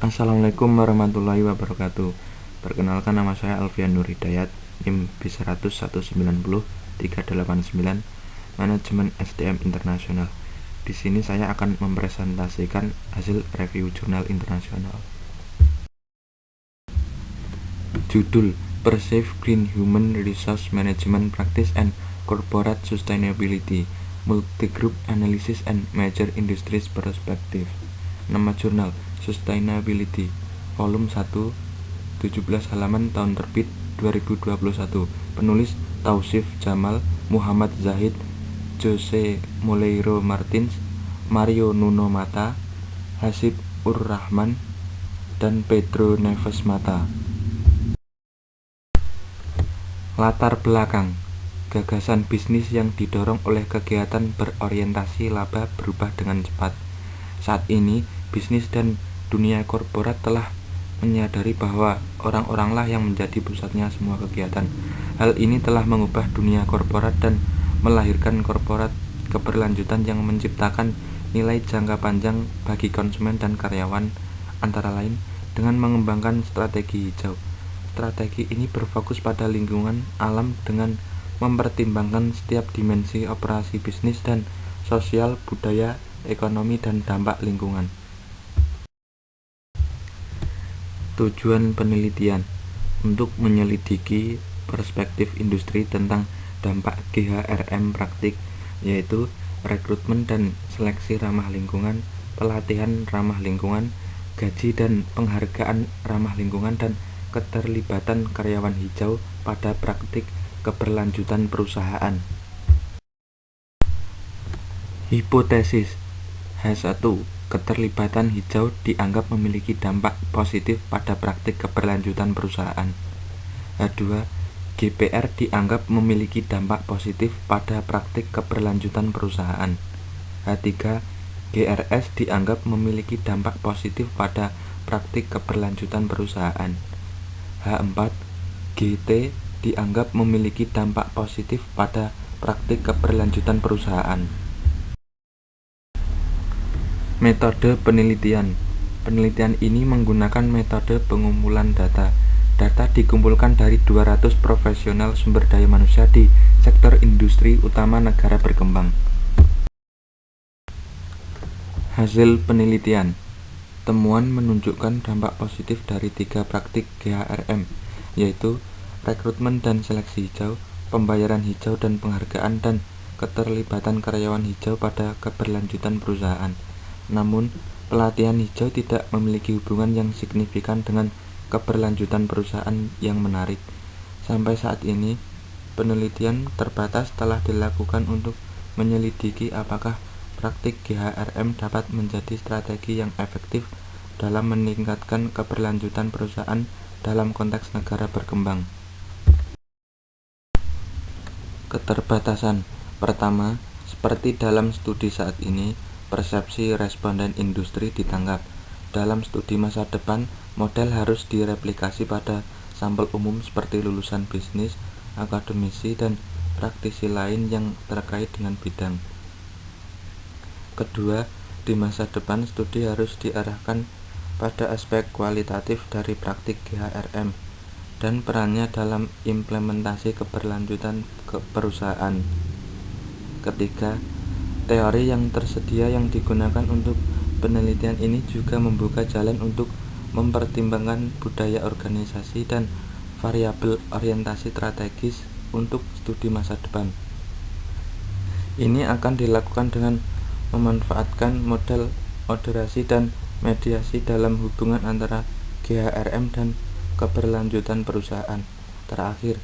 Assalamualaikum warahmatullahi wabarakatuh. Perkenalkan, nama saya Alfian Nur Hidayat, NIM B100190389, Manajemen SDM Internasional. Di sini saya akan mempresentasikan hasil review jurnal internasional. Judul: Perceived Green Human Resource Management Practice and Corporate Sustainability, Multi-Group Analysis and Major Industries Perspective. Nama jurnal: Sustainability, volume 1, 17 halaman, tahun terbit 2021. Penulis: Tausif Jamal, Muhammad Zahid, Jose Moleiro Martins, Mario Nuno Mata, Hasib Ur-Rahman, dan Pedro Neves Mata. Latar belakang: gagasan bisnis yang didorong oleh kegiatan berorientasi laba berubah dengan cepat. Saat ini, bisnis dan dunia korporat telah menyadari bahwa orang-oranglah yang menjadi pusatnya semua kegiatan. Hal ini telah mengubah dunia korporat dan melahirkan korporat keberlanjutan yang menciptakan nilai jangka panjang bagi konsumen dan karyawan, antara lain dengan mengembangkan strategi hijau. Strategi ini berfokus pada lingkungan alam dengan mempertimbangkan setiap dimensi operasi bisnis dan sosial, budaya, ekonomi, dan dampak lingkungan. Tujuan penelitian: untuk menyelidiki perspektif industri tentang dampak GHRM praktik, yaitu rekrutmen dan seleksi ramah lingkungan, pelatihan ramah lingkungan, gaji dan penghargaan ramah lingkungan, dan keterlibatan karyawan hijau pada praktik keberlanjutan perusahaan. Hipotesis: H1. Keterlibatan hijau dianggap memiliki dampak positif pada praktik keberlanjutan perusahaan. H2. GPR dianggap memiliki dampak positif pada praktik keberlanjutan perusahaan. H3. GRS dianggap memiliki dampak positif pada praktik keberlanjutan perusahaan. H4. GT dianggap memiliki dampak positif pada praktik keberlanjutan perusahaan. Metode penelitian: penelitian ini menggunakan metode pengumpulan data. Data dikumpulkan dari 200 profesional sumber daya manusia di sektor industri utama negara berkembang. Hasil penelitian: temuan menunjukkan dampak positif dari 3 praktik GHRM, yaitu rekrutmen dan seleksi hijau, pembayaran hijau dan penghargaan, dan keterlibatan karyawan hijau pada keberlanjutan perusahaan. Namun, pelatihan hijau tidak memiliki hubungan yang signifikan dengan keberlanjutan perusahaan yang menarik. Sampai saat ini, penelitian terbatas telah dilakukan untuk menyelidiki apakah praktik GHRM dapat menjadi strategi yang efektif dalam meningkatkan keberlanjutan perusahaan dalam konteks negara berkembang. Keterbatasan: pertama, seperti dalam studi saat ini, persepsi responden industri ditanggap. Dalam studi masa depan, model harus direplikasi pada sampel umum seperti lulusan bisnis, akademisi, dan praktisi lain yang terkait dengan bidang. Kedua, di masa depan studi harus diarahkan pada aspek kualitatif dari praktik GHRM dan perannya dalam implementasi keberlanjutan perusahaan. Ketiga, teori yang tersedia yang digunakan untuk penelitian ini juga membuka jalan untuk mempertimbangkan budaya organisasi dan variabel orientasi strategis untuk studi masa depan. Ini akan dilakukan dengan memanfaatkan model moderasi dan mediasi dalam hubungan antara GHRM dan keberlanjutan perusahaan. Terakhir,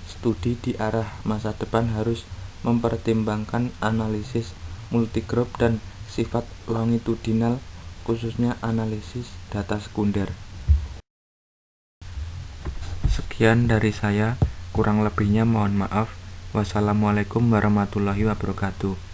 studi di arah masa depan harus mempertimbangkan analisis multigroup dan sifat longitudinal, khususnya analisis data sekunder. Sekian dari saya, kurang lebihnya mohon maaf. Wassalamualaikum warahmatullahi wabarakatuh.